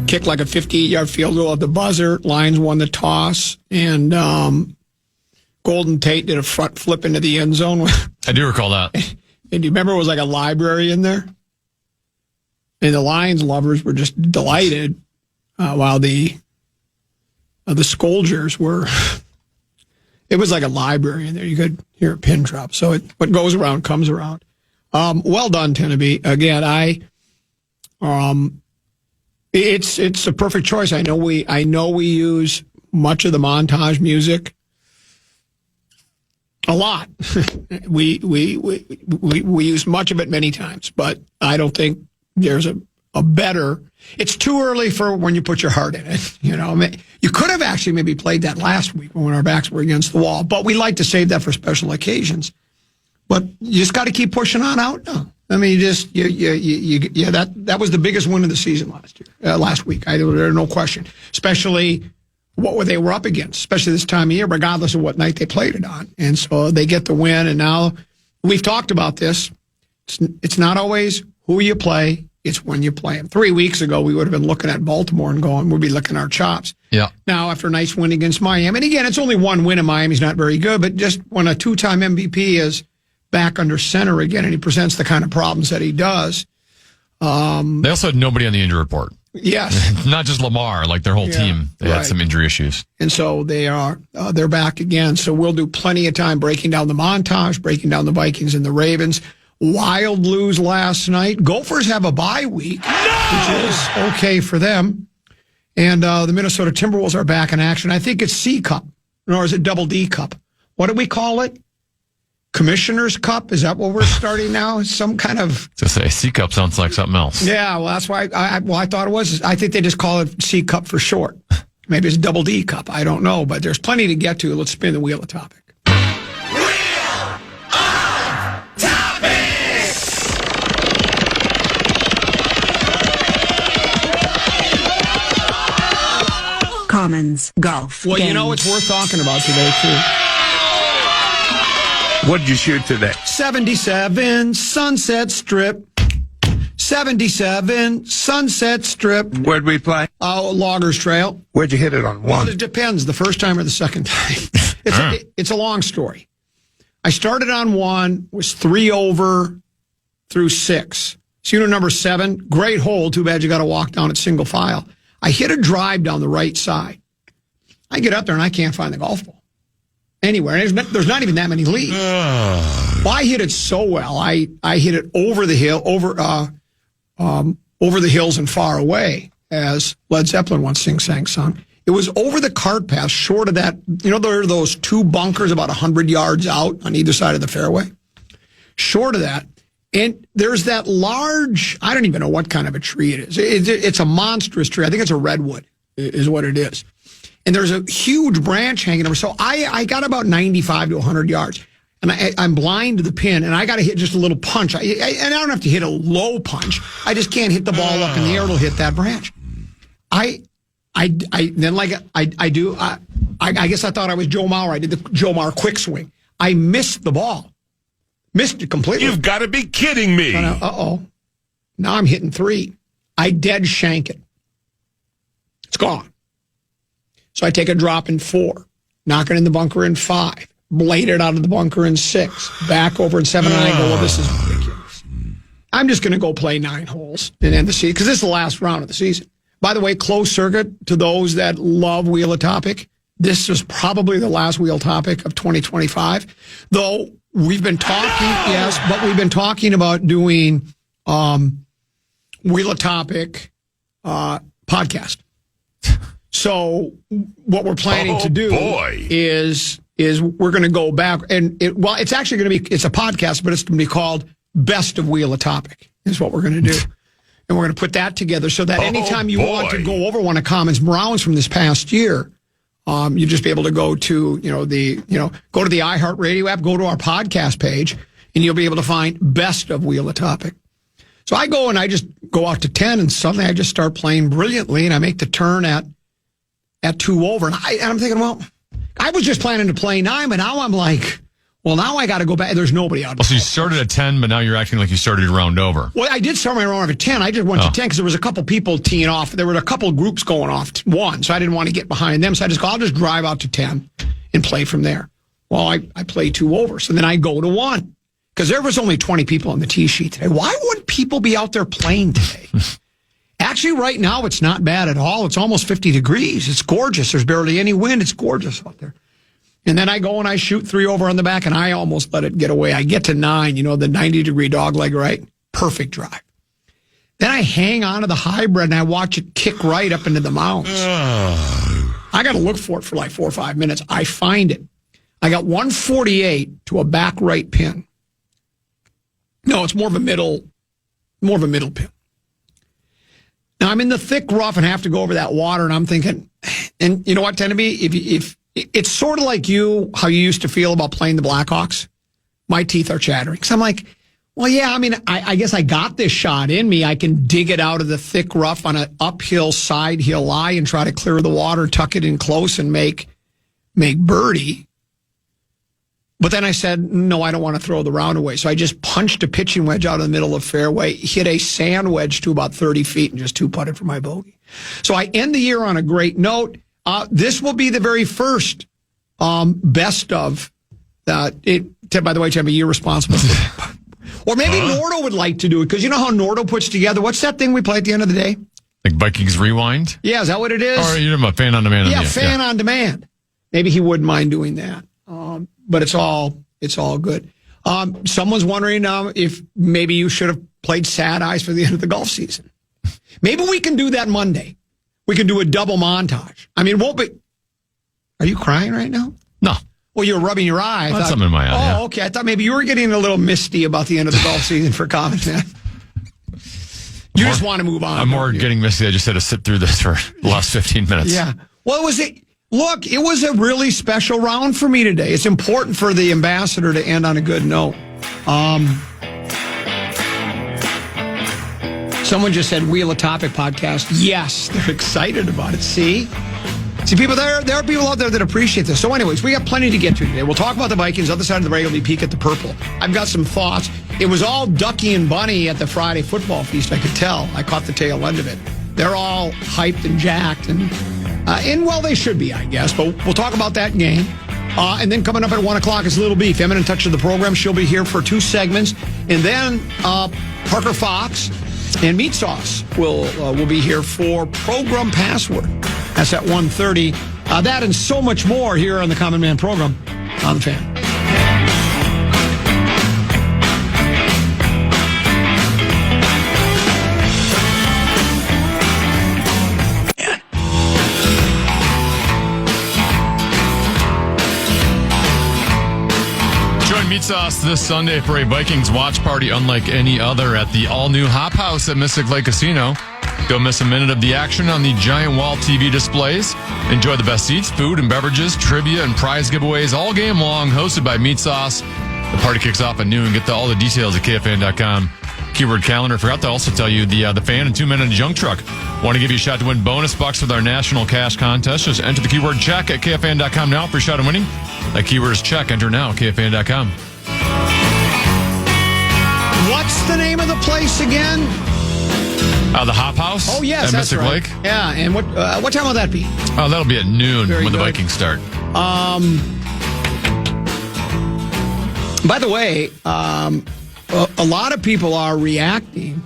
kicked like a 58-yard field goal at the buzzer. Lions won the toss, and Golden Tate did a front flip into the end zone. I do recall that. And do you remember it was like a library in there? And the Lions lovers were just delighted, while the Scolders were. It was like a library in there. You could hear a pin drop. So what goes around comes around. Well done, Tenneby. Again, it's a perfect choice. I know we use much of the montage music a lot. we use much of it many times, but I don't think there's a better. It's too early for when you put your heart in it. You know, you could have actually maybe played that last week when our backs were against the wall, but we like to save that for special occasions. But you just got to keep pushing on out. No. I mean, that was the biggest win of the season last week. There's no question. Especially what they were up against, especially this time of year, regardless of what night they played it on. And so they get the win. And now we've talked about this. It's not always who you play. It's when you play them. 3 weeks ago, we would have been looking at Baltimore and going, we'd be licking our chops. Yeah. Now, after a nice win against Miami, and again, it's only one win, and Miami's not very good, but just when a two-time MVP is back under center again, and he presents the kind of problems that he does. They also had nobody on the injury report. Yes. Not just Lamar, like their whole team. They had some injury issues. And so they're back again. So we'll do plenty of time breaking down the montage, breaking down the Vikings and the Ravens. Wild lose last night. Gophers have a bye week, which is okay for them. And the Minnesota Timberwolves are back in action. I think it's C Cup, or is it Double D Cup? What do we call it? Commissioner's Cup? Is that what we're starting now? Some kind of... To say C Cup sounds like something else. Yeah, well, that's why I thought it was. I think they just call it C Cup for short. Maybe it's Double D Cup. I don't know, but there's plenty to get to. Let's spin the wheel of topic. Commons golf. Well, games. you know, it's worth talking about today, too. What did you shoot today? 77 Sunset Strip. 77 Sunset Strip. Where'd we play? Loggers Trail. Where'd you hit it on? Well, One? it depends, the first time or the second time. It's a long story. I started on one, was 3 over through 6. So, you know, number 7, great hole. Too bad you got to walk down at single file. I hit a drive down the right side. I get up there and I can't find the golf ball anywhere. And there's not even that many leads. Well, I hit it so well. I hit it over the hill, over the hills and far away, as Led Zeppelin once sung. It was over the cart path, short of that. You know, there are those 2 bunkers about 100 yards out on either side of the fairway. Short of that. And there's that large, I don't even know what kind of a tree it is. It's a monstrous tree. I think it's a redwood is what it is. And there's a huge branch hanging over. So I got about 95 to 100 yards. And I'm blind to the pin, and I got to hit just a little punch. And I don't have to hit a low punch. I just can't hit the ball up in the air. It'll hit that branch. I guess I thought I was Joe Mauer. I did the Joe Mauer quick swing. I missed the ball. Missed it completely. You've got to be kidding me. Uh-oh. Now I'm hitting 3. I dead shank it. It's gone. So I take a drop in 4. Knock it in the bunker in 5. Blade it out of the bunker in 6. Back over in 7. And I go, well, this is ridiculous. I'm just going to go play 9 holes and end the season, because this is the last round of the season. By the way, closed circuit to those that love Wheel of Topic. This is probably the last Wheel Topic of 2025. Though we've been talking, yes, but we've been talking about doing Wheel of Topic podcast. So what we're planning to do is we're going to go back and it's actually going to be, it's a podcast, but it's going to be called Best of Wheel of Topic is what we're going to do. And we're going to put that together so that anytime you want to go over one of Commons Browns from this past year, you just be able to go to, go to the iHeartRadio app, go to our podcast page, and you'll be able to find Best of Wheel of Topic. So I go and I just go out to 10, and suddenly I just start playing brilliantly, and I make the turn at 2 over. And I'm thinking, well, I was just planning to play 9, but now I'm like, Well, now I got to go back. There's nobody out. Well, so you started at 10, but now you're acting like you started your round over. Well, I did start my round at 10. I just went to 10 because there was a couple people teeing off. There were a couple groups going off to 1, so I didn't want to get behind them. So I'll just drive out to 10 and play from there. Well, I play 2 over, so then I go to 1 because there was only 20 people on the tee sheet today. Why wouldn't people be out there playing today? Actually, right now, it's not bad at all. It's almost 50 degrees. It's gorgeous. There's barely any wind. It's gorgeous out there. And then I go and I shoot 3 over on the back, and I almost let it get away. I get to 9, the 90-degree dog leg right. Perfect drive. Then I hang on to the hybrid, and I watch it kick right up into the mounds. I got to look for it for like 4 or 5 minutes. I find it. I got 148 to a back right pin. No, it's more of a middle pin. Now, I'm in the thick rough and have to go over that water, and I'm thinking, and you know what, Teneby? If it's sort of like how you used to feel about playing the Blackhawks. My teeth are chattering. So I'm like, well, yeah, I mean, I guess I got this shot in me. I can dig it out of the thick rough on an uphill side hill lie and try to clear the water, tuck it in close, and make birdie. But then I said, no, I don't want to throw the round away. So I just punched a pitching wedge out of the middle of the fairway, hit a sand wedge to about 30 feet, and just 2-putted for my bogey. So I end the year on a great note. This will be the very first best of that. By the way, Tim, you're responsible for it. Or maybe Nordo would like to do it, because you know how Nordo puts together, what's that thing we play at the end of the day? Like Vikings Rewind? Yeah, is that what it is? Or you're a fan on demand? Yeah, fan on demand. Maybe he wouldn't mind doing that. But it's all good. Someone's wondering if maybe you should have played Sad Eyes for the end of the golf season. Maybe we can do that Monday. We can do a double montage. I mean, it won't be. Are you crying right now? No. Well, you're rubbing your eye. That's something in my eye. Oh, okay. I thought maybe you were getting a little misty about the end of the golf season for comments. You just want to move on. I'm more getting misty. I just had to sit through this for the last 15 minutes. Yeah. Well, Look, it was a really special round for me today. It's important for the ambassador to end on a good note. Someone just said Wheel of Topic podcast. Yes, they're excited about it. See, people, there are people out there that appreciate this. So anyways, we got plenty to get to today. We'll talk about the Vikings. Other side of the break will be peek at the purple. I've got some thoughts. It was all Ducky and Bunny at the Friday football feast. I could tell. I caught the tail end of it. They're all hyped and jacked and well, they should be, I guess. But we'll talk about that game. And then coming up at 1 o'clock is Little Beef. Eminent Touch of the program. She'll be here for 2 segments. And then Parker Fox and Meat Sauce will be here for Program Password. That's at 1:30. That and so much more here on the Common Man program on the Fan. Meat Sauce this Sunday for a Vikings watch party unlike any other at the all-new Hop House at Mystic Lake Casino. Don't miss a minute of the action on the giant wall TV displays. Enjoy the best seats, food and beverages, trivia and prize giveaways all game long, hosted by Meat Sauce. The party kicks off at noon. Get all the details at KFAN.com. Keyword calendar. Forgot to also tell you the fan and 2-minute junk truck. Want to give you a shot to win bonus bucks with our national cash contest? Just enter the keyword check at KFAN.com now for a shot at winning. That keyword is check. Enter now at KFAN.com. What's the name of the place again? The Hop House. Oh, yes, at that's Mystic right. Lake. Yeah, and what time will that be? That'll be at noon Very when good. the Vikings start. By the way, a lot of people are reacting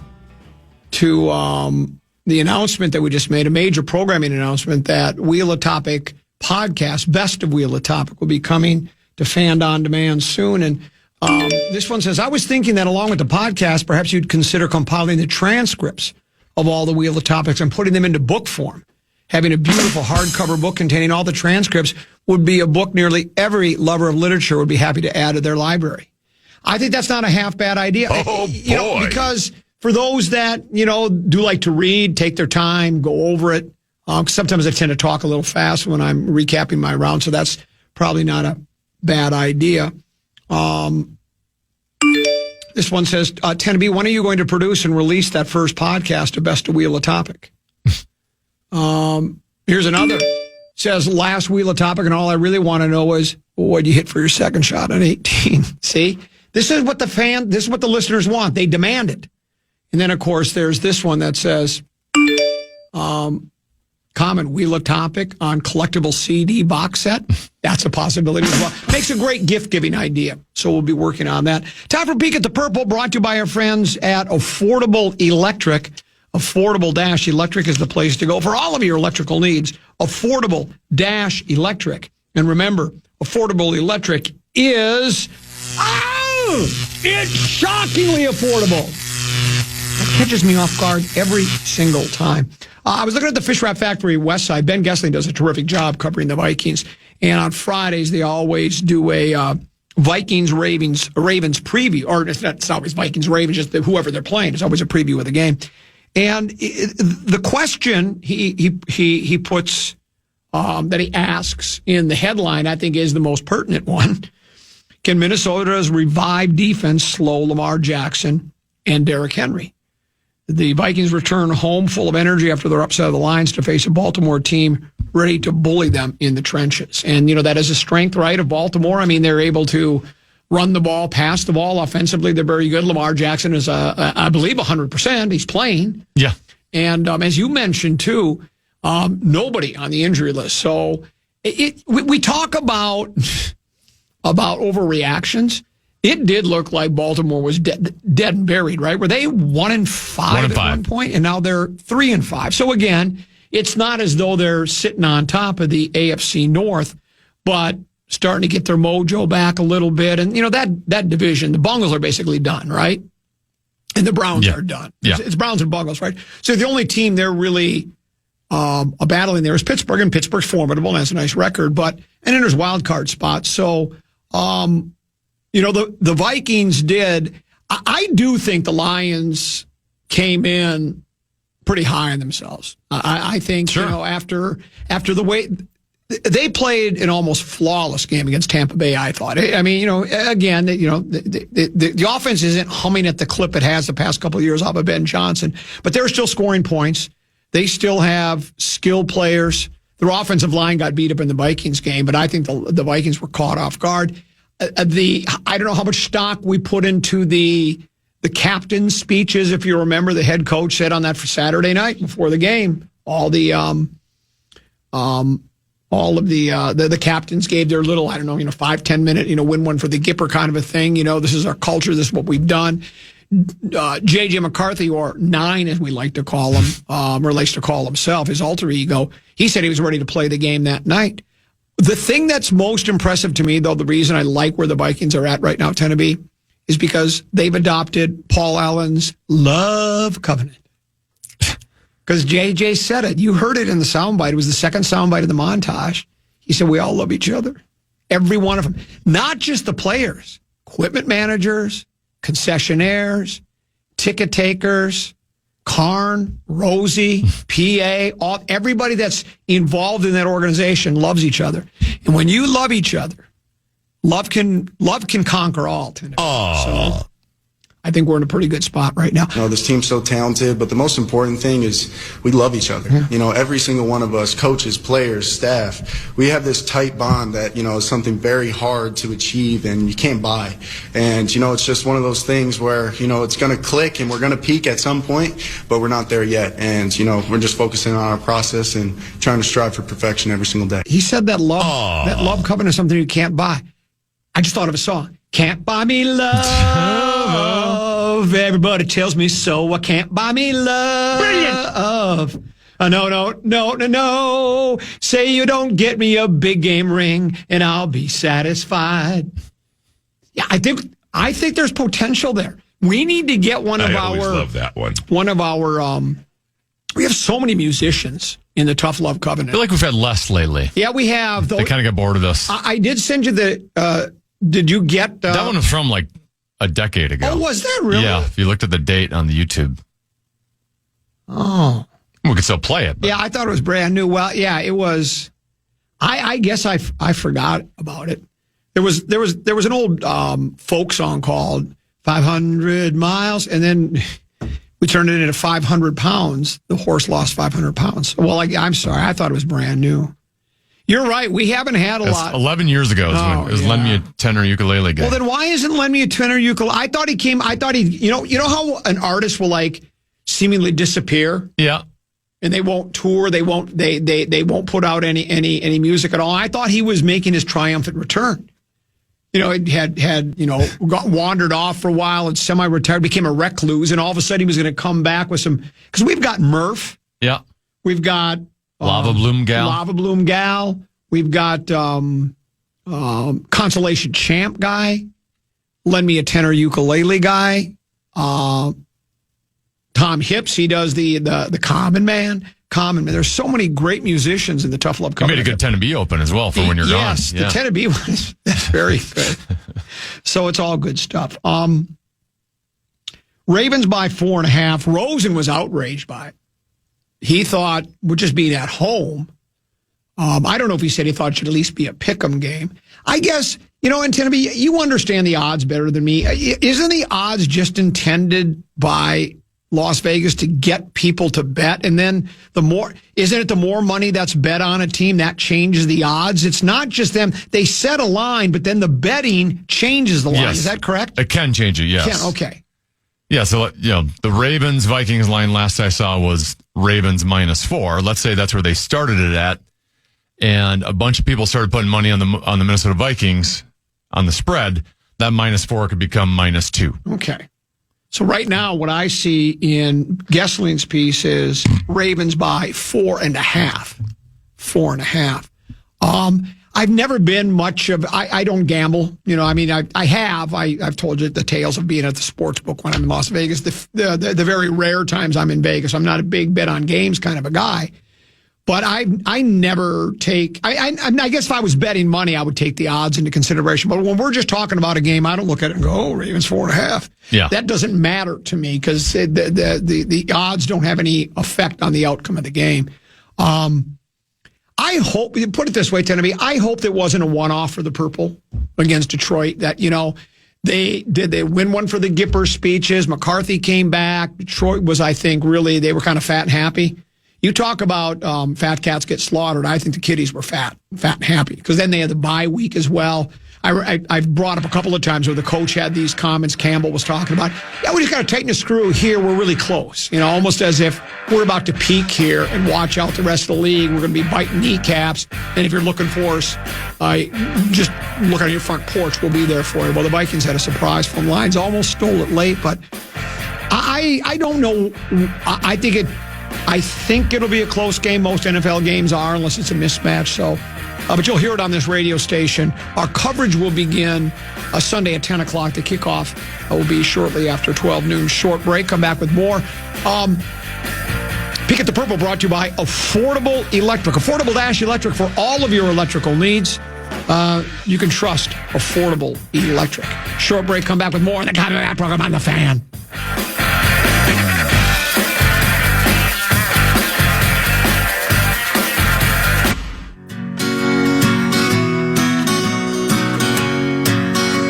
to the announcement that we just made, a major programming announcement that Wheel of Topic podcast, Best of Wheel of Topic, will be coming to Fan on Demand soon. And this one says, I was thinking that along with the podcast, perhaps you'd consider compiling the transcripts of all the Wheel of Topics and putting them into book form. Having a beautiful hardcover book containing all the transcripts would be a book nearly every lover of literature would be happy to add to their library. I think that's not a half bad idea. Oh, boy. Because for those that, do like to read, take their time, go over it. Sometimes I tend to talk a little fast when I'm recapping my round, so that's probably not a bad idea. This one says, Teneby, when are you going to produce and release that first podcast of Best of Wheel of Topic? Here's another. says last wheel of topic, and all I really want to know is what you hit for your second shot on 18. See, this is what the listeners want. They demand it. And then, of course, there's this one that says, comment wheel of topic on collectible CD box set. That's a possibility as well. Makes a great gift-giving idea. So we'll be working on that. Time for Peek at the Purple, brought to you by our friends at Affordable Electric. Affordable-Electric is the place to go for all of your electrical needs. Affordable-Electric. And remember, Affordable Electric is... it's shockingly affordable. That catches me off guard every single time. I was looking at the Fish Wrap Factory West Side. Ben Gessling does a terrific job covering the Vikings. And on Fridays, they always do a Vikings-Ravens preview. Or it's not always Vikings-Ravens, just whoever they're playing. It's always a preview of the game. And the question he puts, that he asks in the headline, I think is the most pertinent one. Can Minnesota's revived defense slow Lamar Jackson and Derrick Henry? The Vikings return home full of energy after their upset of the Lions to face a Baltimore team ready to bully them in the trenches. And, that is a strength, right, of Baltimore. I mean, they're able to run the ball, pass the ball. Offensively, they're very good. Lamar Jackson is, I believe, 100%. He's playing. Yeah. And as you mentioned, too, nobody on the injury list. So we talk about overreactions. It did look like Baltimore was dead and buried, right? Were they 1-5 at one point, and now they're 3-5. So again, it's not as though they're sitting on top of the AFC North, but starting to get their mojo back a little bit. And that division, the Bungles are basically done, right? And the Browns are done. Yeah. It's Browns and Bungles, right? So the only team they're really battling there is Pittsburgh, and Pittsburgh's formidable and has a nice record. And then there's wild card spots. So. The Vikings did. I do think the Lions came in pretty high on themselves. I think, sure. After the way they played an almost flawless game against Tampa Bay, I thought. I mean, again, the offense isn't humming at the clip it has the past couple of years off of Ben Johnson, but they're still scoring points. They still have skilled players. Their offensive line got beat up in the Vikings game, but I think the Vikings were caught off guard. I don't know how much stock we put into the captain's speeches. If you remember, the head coach said on that for Saturday night before the game, all of the captains gave their little, 5-10 minute, win one for the Gipper kind of a thing. This is our culture. This is what we've done. J.J. McCarthy, or Nine as we like to call him, or likes to call himself, his alter ego, he said he was ready to play the game that night. The thing that's most impressive to me, though, the reason I like where the Vikings are at right now, Tennessee, is because they've adopted Paul Allen's love covenant. Because JJ said it. You heard it in the soundbite. It was the second soundbite of the montage. He said, we all love each other. Every one of them. Not just the players. Equipment managers, concessionaires, ticket takers, Karn, Rosie, PA, everybody that's involved in that organization loves each other. And when you love each other, love can conquer all. So I think we're in a pretty good spot right now. This team's so talented, but the most important thing is we love each other. Yeah. Every single one of us, coaches, players, staff, we have this tight bond that, is something very hard to achieve and you can't buy. And, it's just one of those things where, it's going to click and we're going to peak at some point, but we're not there yet. And, we're just focusing on our process and trying to strive for perfection every single day. He said that love covenant is something you can't buy. I just thought of a song. Can't buy me love. Everybody tells me so. I can't buy me love. Brilliant. No. Say you don't get me a big game ring, and I'll be satisfied. Yeah, I think there's potential there. We need to get I always love that one. One of our. We have so many musicians in the Tough Love Covenant. I feel like we've had less lately. Yeah, we have. They kind of got bored of this. I did send you the. Did you get that one was from like a decade ago? Oh, was that really? Yeah, if you looked at the date on the YouTube. Oh, we could still play it. But. Yeah, I thought it was brand new. Well, yeah, it was. I guess I forgot about it. There was an old folk song called 500 Miles, and then we turned it into 500 pounds. The horse lost 500 pounds. Well, I'm sorry, I thought it was brand new. You're right. We haven't had a lot. 11 years ago when it was Lend Me a Tenor Ukulele guy. Well, then why isn't Lend Me a Tenor Ukulele? I thought he, you know how an artist will like seemingly disappear? Yeah. And they won't tour. They won't put out any music at all. I thought he was making his triumphant return. It had got wandered off for a while and semi-retired, became a recluse, and all of a sudden he was going to come back with some. Because we've got Murph. Yeah. We've got Lava Bloom Gal. We've got Consolation Champ guy. Lend Me a Tenor Ukulele guy. Tom Hips, he does the Common Man. There's so many great musicians in the Tough Love You Company. made a good Tennessee open as well for when you're yes, gone. Yes, the Tennessee one that's very good. So it's all good stuff. Ravens by 4.5. Rosen was outraged by it. He thought, with just being at home, I don't know if he said he thought it should at least be a pick'em game. I guess, in Tennessee, you understand the odds better than me. Isn't the odds just intended by Las Vegas to get people to bet? And then isn't it the more money that's bet on a team that changes the odds? It's not just them. They set a line, but then the betting changes the line. Yes. Is that correct? It can change it, yes. Okay. Yeah, so, the Ravens-Vikings line last I saw was Ravens -4. Let's say that's where they started it at. And a bunch of people started putting money on the Minnesota Vikings on the spread. That -4 could become -2. Okay. So right now, what I see in Gesslin's piece is Ravens by 4.5. 4.5. I've never been much of. I don't gamble. I have. I've told you the tales of being at the sports book when I'm in Las Vegas. The very rare times I'm in Vegas, I'm not a big bet on games kind of a guy. But I never take. I guess if I was betting money, I would take the odds into consideration. But when we're just talking about a game, I don't look at it and go, "Oh, Ravens 4.5." Yeah, that doesn't matter to me because the odds don't have any effect on the outcome of the game. I hope, put it this way, Tennessee, I hope there wasn't a one-off for the Purple against Detroit. That they win one for the Gipper speeches. McCarthy came back. Detroit was, I think, really they were kind of fat and happy. You talk about fat cats get slaughtered. I think the Kitties were fat and happy because then they had the bye week as well. I've brought up a couple of times where the coach had these comments Campbell was talking about. Yeah, we just got to tighten the screw here. We're really close. Almost as if we're about to peak here and watch out the rest of the league. We're going to be biting kneecaps. And if you're looking for us, just look on your front porch. We'll be there for you. Well, the Vikings had a surprise from Lions. Almost stole it late, but I don't know. I think it'll be a close game. Most NFL games are, unless it's a mismatch. So, but you'll hear it on this radio station. Our coverage will begin Sunday at 10 o'clock. The kickoff will be shortly after 12 noon. Short break. Come back with more. Peek at the Purple brought to you by Affordable Electric. Affordable-Electric for all of your electrical needs. You can trust Affordable Electric. Short break. Come back with more on the Combat program on The Fan.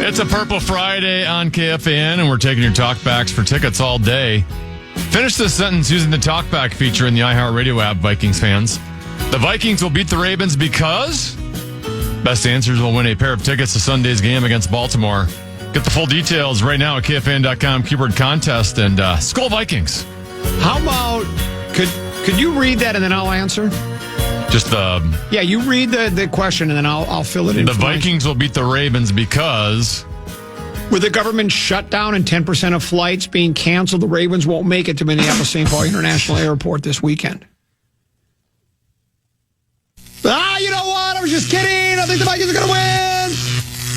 It's a Purple Friday on KFAN, and we're taking your talkbacks for tickets all day. Finish this sentence using the talkback feature in the iHeartRadio app, Vikings fans. The Vikings will beat the Ravens because best answers will win a pair of tickets to Sunday's game against Baltimore. Get the full details right now at KFAN.com, keyword contest, and Skol Vikings. How about, could you read that and then I'll answer? Just yeah, you read the question and then I'll fill it in. The Vikings will beat the Ravens because with the government shutdown and 10% of flights being canceled, the Ravens won't make it to Minneapolis-St. Paul International Airport this weekend. You know what? I was just kidding. I think the Vikings are going to win.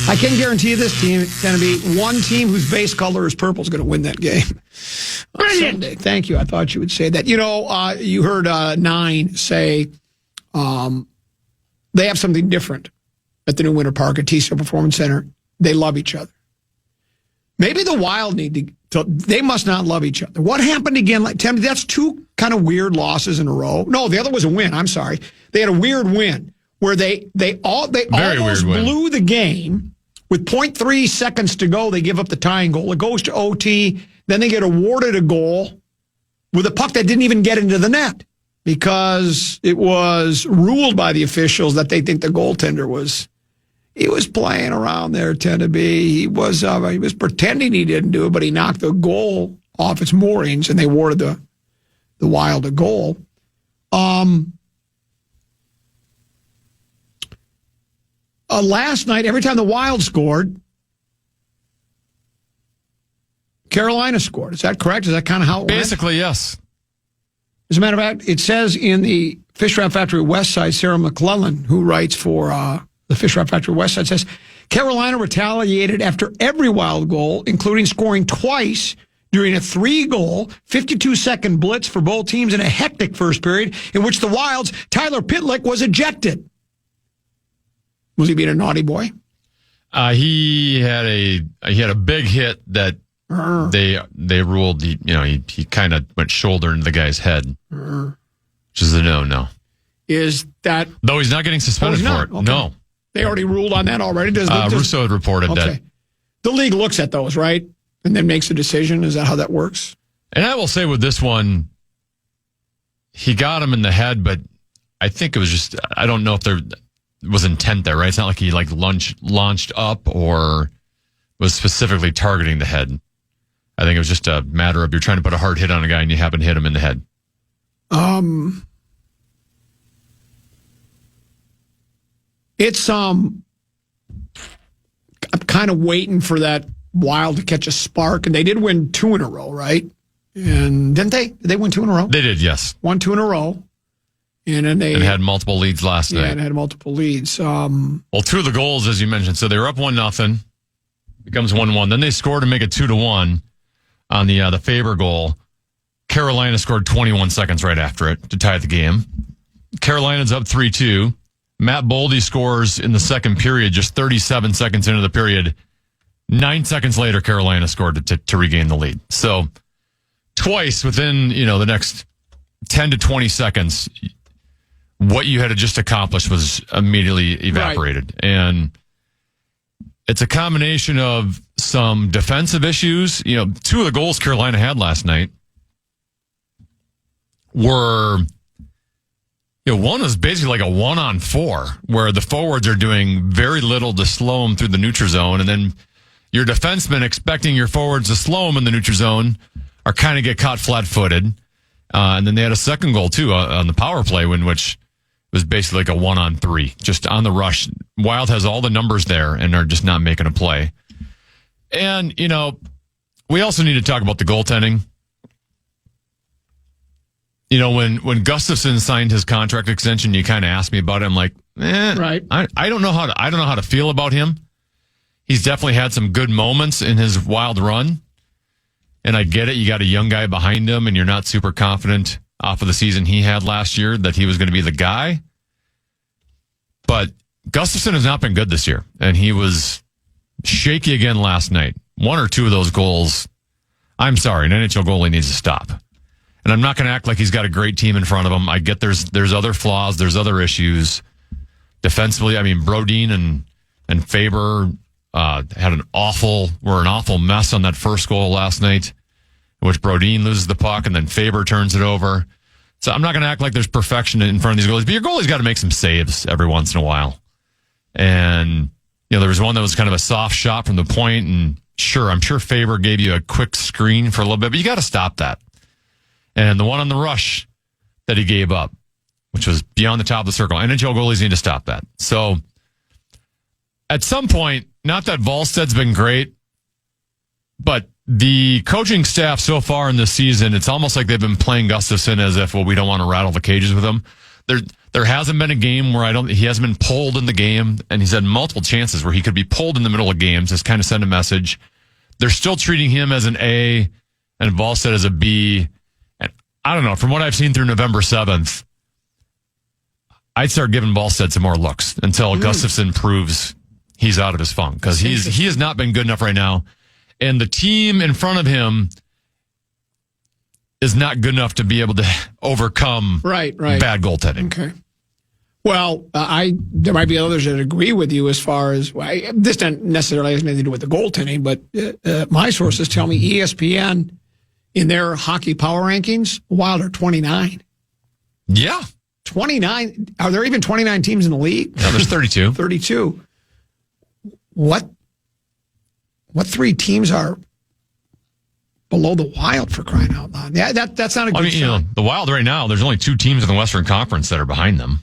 I can guarantee you this team is going to be one team whose base color is purple is going to win that game. Sunday. Thank you. I thought you would say that. You heard 9 say they have something different at the new Winter Park at TCO Performance Center. They love each other. Maybe the Wild need to. They must not love each other. What happened again? That's 2 kind of weird losses in a row. No, the other was a win. I'm sorry. They had a weird win where they almost blew the game with 0.3 seconds to go. They give up the tying goal. It goes to OT. Then they get awarded a goal with a puck that didn't even get into the net. because it was ruled by the officials that they think the goaltender was playing around there. He was pretending he didn't do it, but he knocked the goal off its moorings, and they awarded the Wild a goal. Last night, every time the Wild scored, Carolina scored. Is that correct? Is that kind of how it went? Basically, yes. As a matter of fact, it says in the Fish Wrap Factory West Side, Sarah McClellan, who writes for the Fish Wrap Factory West Side, says Carolina retaliated after every Wild goal, including scoring twice during a 3-goal, 52-second blitz for both teams in a hectic first period in which the Wild's Tyler Pitlick was ejected. Was he being a naughty boy? He had a big hit that they ruled. He kind of went shoulder into the guy's head, which is a no. Is that though he's not getting suspended for it? Okay. No, they already ruled on that already. Russo had reported that the league looks at those, right, and then makes a decision. Is that how that works? And I will say with this one, he got him in the head, but I think it was just I don't know if there was intent there, right? It's not like he launched up or was specifically targeting the head. I think it was just a matter of you're trying to put a hard hit on a guy and you happen to hit him in the head. It's I'm kind of waiting for that Wild to catch a spark, and they did win 2 in a row, right? And didn't they? Did they win 2 in a row? They did, yes. Won 2 in a row. And then they had multiple leads last night. Yeah, and had multiple leads. Well, 2 of the goals, as you mentioned, so they were up 1-0, becomes 1-1. Then they scored to make it 2-1 on the Faber goal. Carolina scored 21 seconds right after it to tie the game. Carolina's up 3-2. Matt Boldy scores in the second period, just 37 seconds into the period. 9 seconds later, Carolina scored to regain the lead. So twice within the next 10 to 20 seconds, what you had to just accomplish was immediately evaporated. Right. And it's a combination of some defensive issues. 2 of the goals Carolina had last night were, one was basically like a 1-on-4 where the forwards are doing very little to slow them through the neutral zone. And then your defensemen expecting your forwards to slow them in the neutral zone are kind of get caught flat-footed. And then they had a second goal too on the power play which was basically like a 1-on-3, just on the rush. Wild has all the numbers there and are just not making a play. And, we also need to talk about the goaltending. When Gustafsson signed his contract extension, you kind of asked me about it. I'm like, right. I don't know how to feel about him. He's definitely had some good moments in his Wild run. And I get it. You got a young guy behind him and you're not super confident off of the season he had last year that he was going to be the guy. But Gustafsson has not been good this year. And he was shaky again last night. 1 or 2 of those goals, I'm sorry, an NHL goalie needs to stop. And I'm not going to act like he's got a great team in front of him. I get there's other flaws, there's other issues. Defensively, I mean, Brodin and Faber had an awful mess on that first goal last night, in which Brodin loses the puck and then Faber turns it over. So I'm not going to act like there's perfection in front of these goalies, but your goalie's got to make some saves every once in a while. And, there was one that was kind of a soft shot from the point, and I'm sure Faber gave you a quick screen for a little bit, but you got to stop that. And the one on the rush that he gave up, which was beyond the top of the circle, NHL goalies need to stop that. So at some point, not that Volsted's been great, but the coaching staff so far in this season, it's almost like they've been playing Gustafsson as if, we don't want to rattle the cages with him. There hasn't been a game where he hasn't been pulled in the game, and he's had multiple chances where he could be pulled in the middle of games, just kind of send a message. They're still treating him as an A and Volsted as a B. And I don't know, from what I've seen through November 7th, I'd start giving Volsted some more looks until Gustafsson proves he's out of his funk, because he has not been good enough right now. And the team in front of him is not good enough to be able to overcome right. bad goaltending. Okay. Well, there might be others that agree with you as far as, this doesn't necessarily has anything to do with the goaltending, but my sources tell me ESPN, in their hockey power rankings, Wild are 29. Yeah. 29. Are there even 29 teams in the league? No, there's 32. 32. What 3 teams are below the Wild, for crying out loud? Yeah, that's not a good sign. The Wild right now, there's only 2 teams in the Western Conference that are behind them.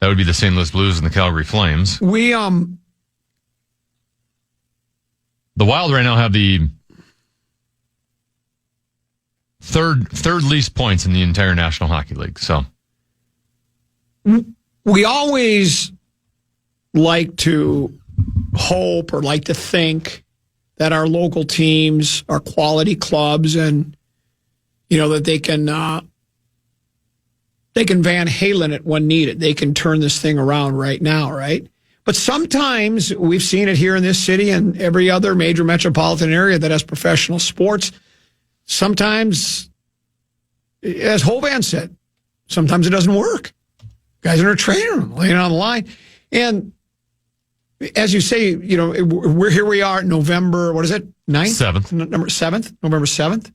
That would be the St. Louis Blues and the Calgary Flames. The Wild right now have the third least points in the entire National Hockey League. So we always like to hope or like to think that our local teams are quality clubs and, that they can Van Halen it when needed. They can turn this thing around right now, right? But sometimes we've seen it here in this city and every other major metropolitan area that has professional sports. Sometimes, as Hovan said, sometimes it doesn't work. Guys in our training room laying on the line. And as you say, we are November, what is it? 9th? 7th. November 7th.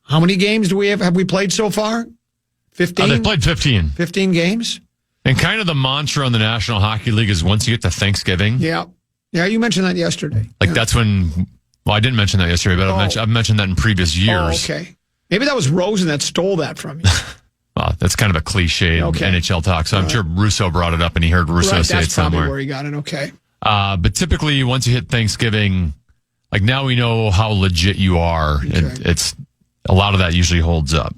How many games do we have we played so far? 15? They played 15. 15 games? And kind of the mantra in the National Hockey League is once you get to Thanksgiving. Yeah. Yeah, you mentioned that yesterday. That's when, I didn't mention that yesterday, but I've mentioned that in previous years. Oh, okay. Maybe that was Rosen that stole that from you. Well, that's kind of a cliche in NHL talk, so I'm sure Russo brought it up and he heard Russo say it somewhere. That's probably where he got it, okay. But typically, once you hit Thanksgiving, now we know how legit you are. Okay. It's a lot of that usually holds up.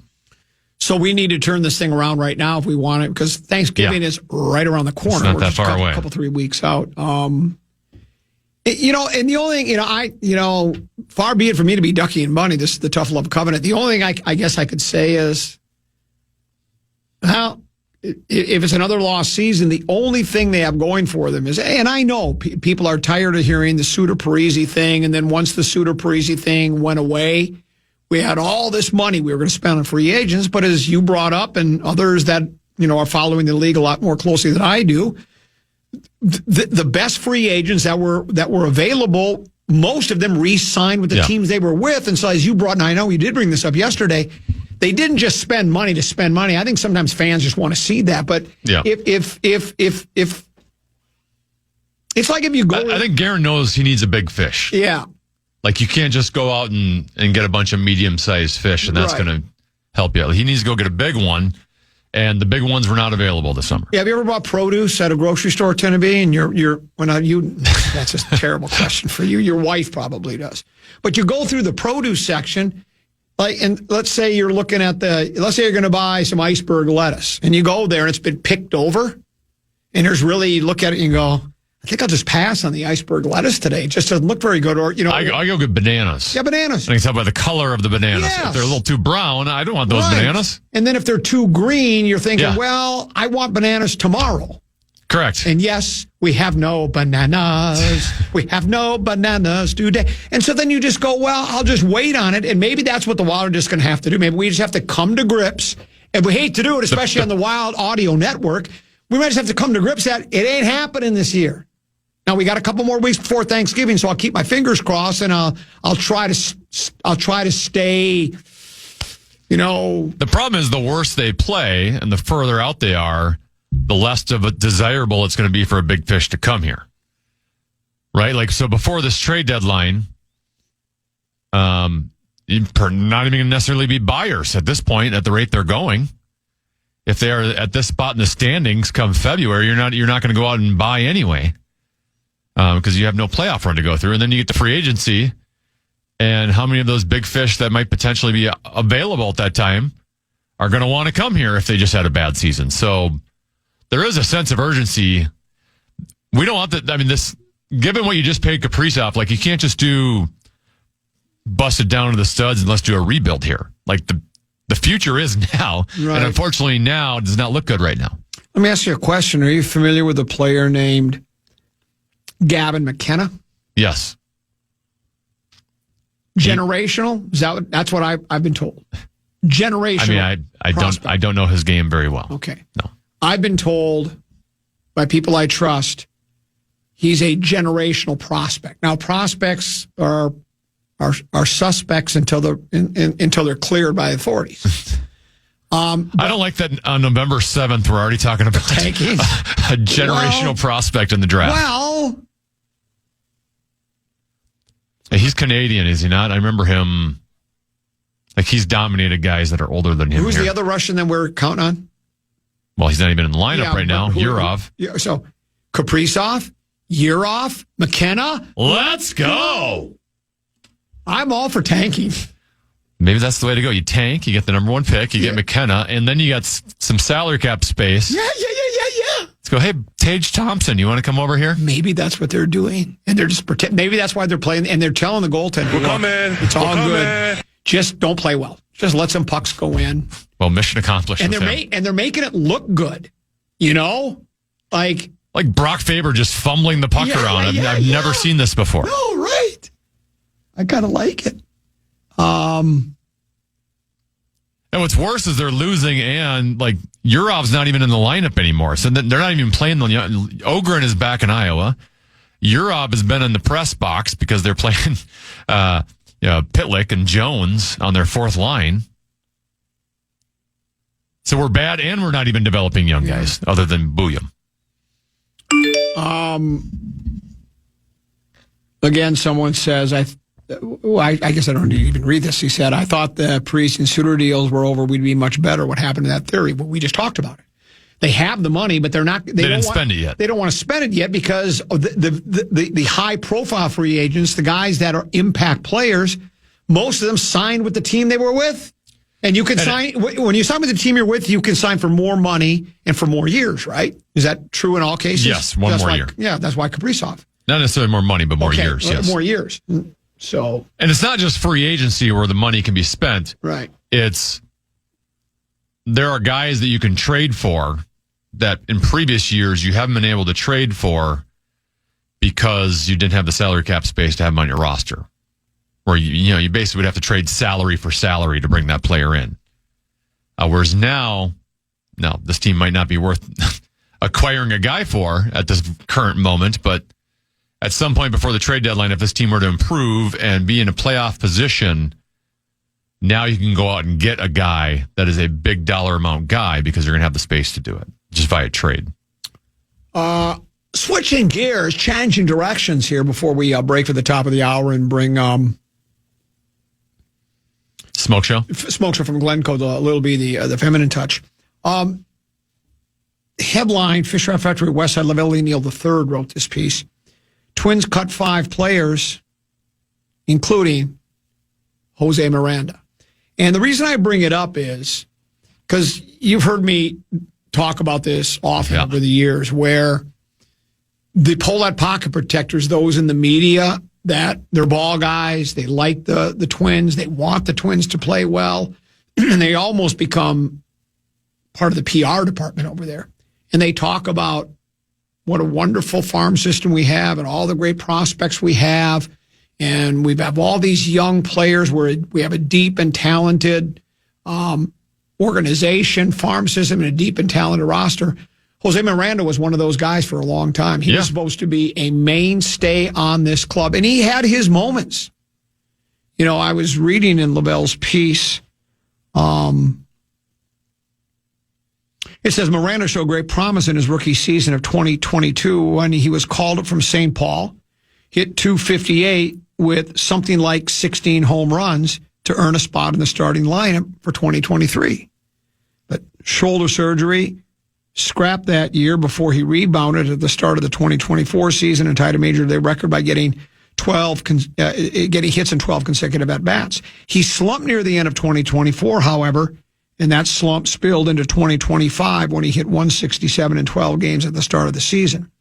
So we need to turn this thing around right now if we want it, because Thanksgiving is right around the corner. It's not We're that just far away. A couple 3 weeks out. And the only thing, far be it for me to be Ducky and Bunny. This is the tough love covenant. The only thing I guess I could say is, well, if it's another lost season, the only thing they have going for them is, and I know people are tired of hearing the Suter-Parisi thing, and then once the Suter-Parisi thing went away, we had all this money we were going to spend on free agents. But as you brought up, and others that are following the league a lot more closely than I do, the best free agents that were available, most of them re-signed with the teams they were with. And so as you brought, and I know you did bring this up yesterday, they didn't just spend money to spend money. I think sometimes fans just want to see that. But if it's like if you go, I think Guerin knows he needs a big fish. Yeah. You can't just go out and get a bunch of medium-sized fish, and that's going to help you. He needs to go get a big one, and the big ones were not available this summer. Yeah, have you ever bought produce at a grocery store, Tennessee? And that's a terrible question for you. Your wife probably does. But you go through the produce section, and let's say you're looking at let's say you're going to buy some iceberg lettuce, and you go there and it's been picked over, and you look at it and you go, I think I'll just pass on the iceberg lettuce today. It just doesn't look very good. Or I go get bananas. Yeah, bananas. I can tell by the color of the bananas. Yes. If they're a little too brown, I don't want those bananas. And then if they're too green, you're thinking, well, I want bananas tomorrow. Correct. And yes, we have no bananas. We have no bananas today. And so then you just go, well, I'll just wait on it. And maybe that's what the Wild are just going to have to do. Maybe we just have to come to grips. And we hate to do it, especially on the Wild Audio Network. We might just have to come to grips that it ain't happening this year. Now we got a couple more weeks before Thanksgiving, so I'll keep my fingers crossed, and I'll try to stay. The problem is the worse they play, and the further out they are, the less of a desirable it's going to be for a big fish to come here, right? So before this trade deadline, you're not even going to necessarily be buyers at this point at the rate they're going. If they are at this spot in the standings come February, you're not going to go out and buy anyway. Because you have no playoff run to go through. And then you get the free agency, and how many of those big fish that might potentially be available at that time are going to want to come here if they just had a bad season. So there is a sense of urgency. We don't want that. I mean, given what you just paid Kaprizov, you can't just bust it down to the studs and let's do a rebuild here. The future is now. Right. And unfortunately now does not look good right now. Let me ask you a question. Are you familiar with a player named Gavin McKenna? Yes. Generational? That's what I've been told. Generational. I mean, I don't know his game very well. Okay. No. I've been told by people I trust he's a generational prospect. Now prospects are suspects until they're cleared by authorities. I don't like that on November 7th, we're already talking about tanking. a generational prospect in the draft. Well, He's Canadian, is he not? I remember him. Like, he's dominated guys that are older than him. who's the other Russian that we're counting on? Well, he's not even in the lineup right now. Yurov. Yeah, so Kaprizov, Yurov, McKenna. Let's go. I'm all for tanking. Maybe that's the way to go. You tank, you get the number one pick, you get McKenna, and then you got some salary cap space. Yeah. Let's go, hey, Tage Thompson, you want to come over here? Maybe that's what they're doing. And they're just maybe that's why they're playing, and they're telling the goaltender, We're coming. It's all good. Just don't play well. Just let some pucks go in. Well, mission accomplished. And they're making it look good. You know? Like Brock Faber just fumbling the puck around. I've never seen this before. No, right. I kind of like it. And what's worse is they're losing, and like Yurov's not even in the lineup anymore. So they're not even playing. Ogren is back in Iowa. Yurov has been in the press box because they're playing Pitlick and Jones on their fourth line. So we're bad, and we're not even developing young guys other than Booyam. Again, someone says, I guess I don't need to even read this. He said, I thought the Parise and Suter deals were over. We'd be much better. What happened to that theory? Well, we just talked about it. They have the money, but they didn't spend it yet. They don't want to spend it yet because of the high profile free agents, the guys that are impact players, most of them signed with the team they were with. And you can when you sign with the team you're with, you can sign for more money and for more years, right? Is that true in all cases? Yes, one more year. Yeah, that's why Kaprizov. Not necessarily more money, but more years. Yes, more years. So, and it's not just free agency where the money can be spent. Right. There are guys that you can trade for that in previous years you haven't been able to trade for because you didn't have the salary cap space to have them on your roster. Where you basically would have to trade salary for salary to bring that player in. Whereas now, this team might not be worth acquiring a guy for at this current moment, but at some point before the trade deadline, if this team were to improve and be in a playoff position, now you can go out and get a guy that is a big dollar amount guy because you're going to have the space to do it just via trade. Switching gears, changing directions here before we break for the top of the hour and bring Smoke show from Glencoe, the little B, the feminine touch. Headline: Fisher Factory Westside Lavelli Neal III wrote this piece. Twins cut 5 players, including Jose Miranda. And the reason I bring it up is because you've heard me talk about this often over the years, where they pull that pocket protectors, those in the media that they're ball guys, they like the Twins, they want the Twins to play well, and they almost become part of the PR department over there. And they talk about what a wonderful farm system we have and all the great prospects we have. And we have all these young players where we have a deep and talented organization, farm system, and a deep and talented roster. Jose Miranda was one of those guys for a long time. He was supposed to be a mainstay on this club, and he had his moments. I was reading in Lavell's piece. It says Miranda showed great promise in his rookie season of 2022 when he was called up from St. Paul, hit .258 with something like 16 home runs to earn a spot in the starting lineup for 2023. But shoulder surgery scrapped that year before he rebounded at the start of the 2024 season and tied a major league record by getting hits in 12 consecutive at-bats. He slumped near the end of 2024, however, and that slump spilled into 2025 when he hit 167 in 12 games at the start of the season.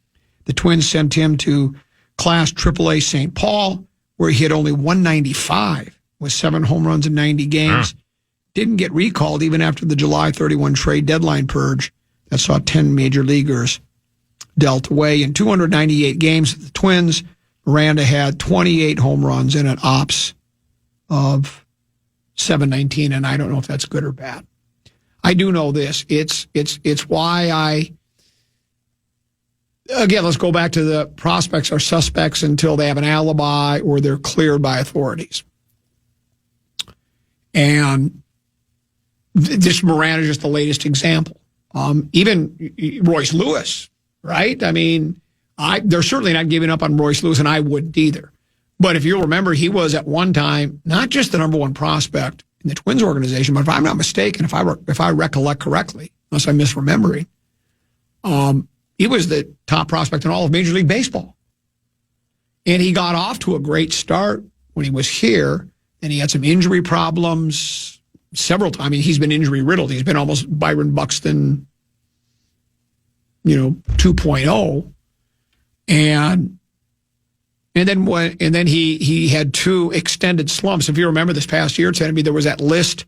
The Twins sent him to Class AAA St. Paul, where he hit only 195 with 7 home runs in 90 games. Didn't get recalled even after the July 31 trade deadline purge that saw 10 major leaguers dealt away. In 298 games with the Twins, Miranda had 28 home runs and an OPS of 719, and I don't know if that's good or bad. I do know this. It's why again, let's go back to the prospects are suspects until they have an alibi or they're cleared by authorities. And this Moran is just the latest example. Even Royce Lewis, right? I mean, they're certainly not giving up on Royce Lewis, and I wouldn't either. But if you'll remember, he was at one time not just the number one prospect in the Twins organization, but if I'm not mistaken, if I recollect correctly, unless I'm misremembering, he was the top prospect in all of Major League Baseball. And he got off to a great start when he was here, and he had some injury problems several times. I mean, he's been injury riddled. He's been almost Byron Buxton, 2.0. And then he had 2 extended slumps. If you remember this past year, Tennessee, there was that list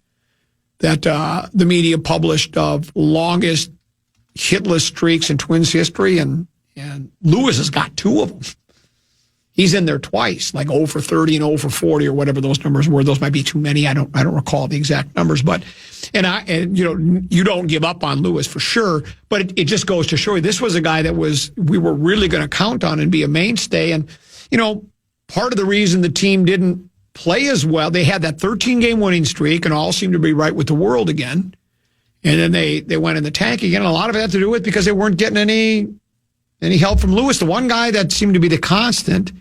that the media published of longest hitless streaks in Twins history, and Lewis has got 2 of them. He's in there twice, like 0 for 30 and 0 for 40 or whatever those numbers were. Those might be too many. I don't recall the exact numbers, but you don't give up on Lewis for sure. But it just goes to show you this was a guy that we were really going to count on and be a mainstay. And part of the reason the team didn't play as well, they had that 13-game winning streak and all seemed to be right with the world again. And then they went in the tank again. And a lot of it had to do with because they weren't getting any help from Lewis. The one guy that seemed to be the constant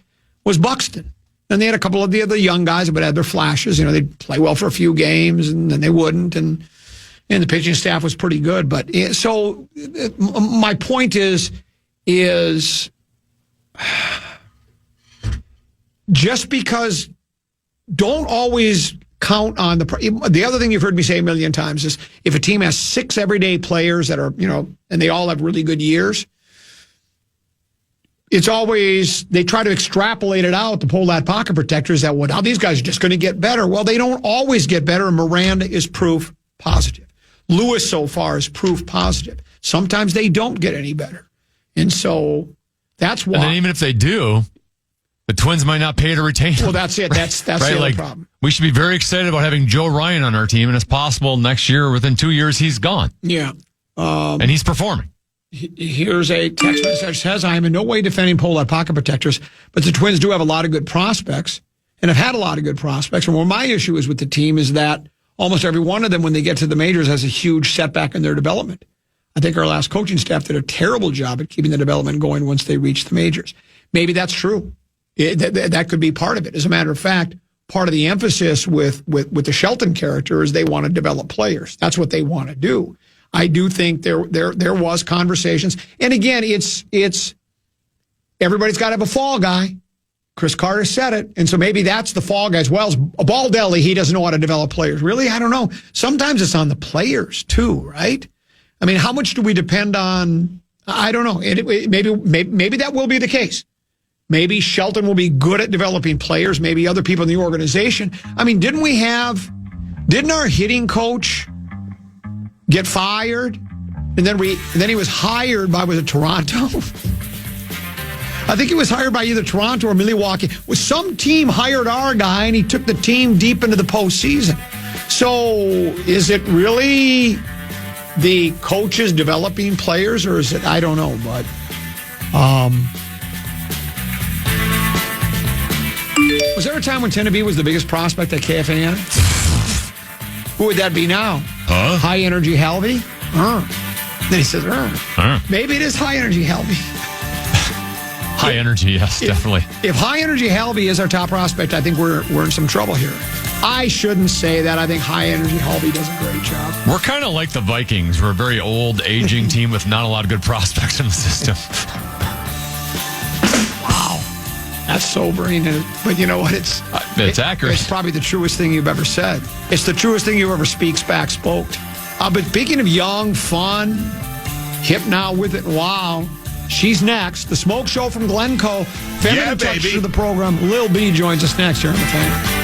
was Buxton. And they had a couple of the other young guys that had their flashes. They'd play well for a few games and then they wouldn't. And the pitching staff was pretty good. But so my point is just because don't always count on the other thing you've heard me say a million times is if a team has 6 everyday players that are, and they all have really good years, it's always, they try to extrapolate it out to pull that pocket protectors that, now these guys are just going to get better. Well, they don't always get better, and Miranda is proof positive. Lewis so far is proof positive. Sometimes they don't get any better. And so that's why. And then even if they do, the Twins might not pay to retain them. Well, that's it. That's right? The other problem. We should be very excited about having Joe Ryan on our team, and it's possible next year, within 2 years, he's gone. Yeah. And he's performing. Here's a text message that says, I am in no way defending pull-out pocket protectors, but the Twins do have a lot of good prospects and have had a lot of good prospects. And what my issue is with the team is that almost every one of them, when they get to the majors, has a huge setback in their development. I think our last coaching staff did a terrible job at keeping the development going once they reached the majors. Maybe that's true. That could be part of it. As a matter of fact, part of the emphasis with the Shelton character is they want to develop players. That's what they want to do. I do think there was conversations. And again, it's everybody's got to have a fall guy. Chris Carter said it. And so maybe that's the fall guys. Well, Baldelli, he doesn't know how to develop players. Really? I don't know. Sometimes it's on the players too, right? I mean, how much do we depend on? I don't know. Maybe that will be the case. Maybe Shelton will be good at developing players. Maybe other people in the organization. I mean, didn't our hitting coach get fired? And then he was hired by, was it Toronto? I think he was hired by either Toronto or Milwaukee. Well, some team hired our guy and he took the team deep into the postseason. So is it really the coaches developing players, or is it, I don't know, but was there a time when Tennessee was the biggest prospect at KFAN? Who would that be now? High Energy Halvey? Then he says, maybe it is High Energy Halvey. High energy, yes, definitely. If High Energy Halvey is our top prospect, I think we're in some trouble here. I shouldn't say that. I think High Energy Halvey does a great job. We're kind of like the Vikings. We're a very old, aging team with not a lot of good prospects in the system. Wow. That's sobering. But you know what? It's accurate. It's probably the truest thing you've ever said. It's the truest thing you ever spoke. But speaking of young, fun, hip now with it, wow. She's next. The Smoke Show from Glencoe. Feminine touch to the program. Lil B joins us next here on The Fan.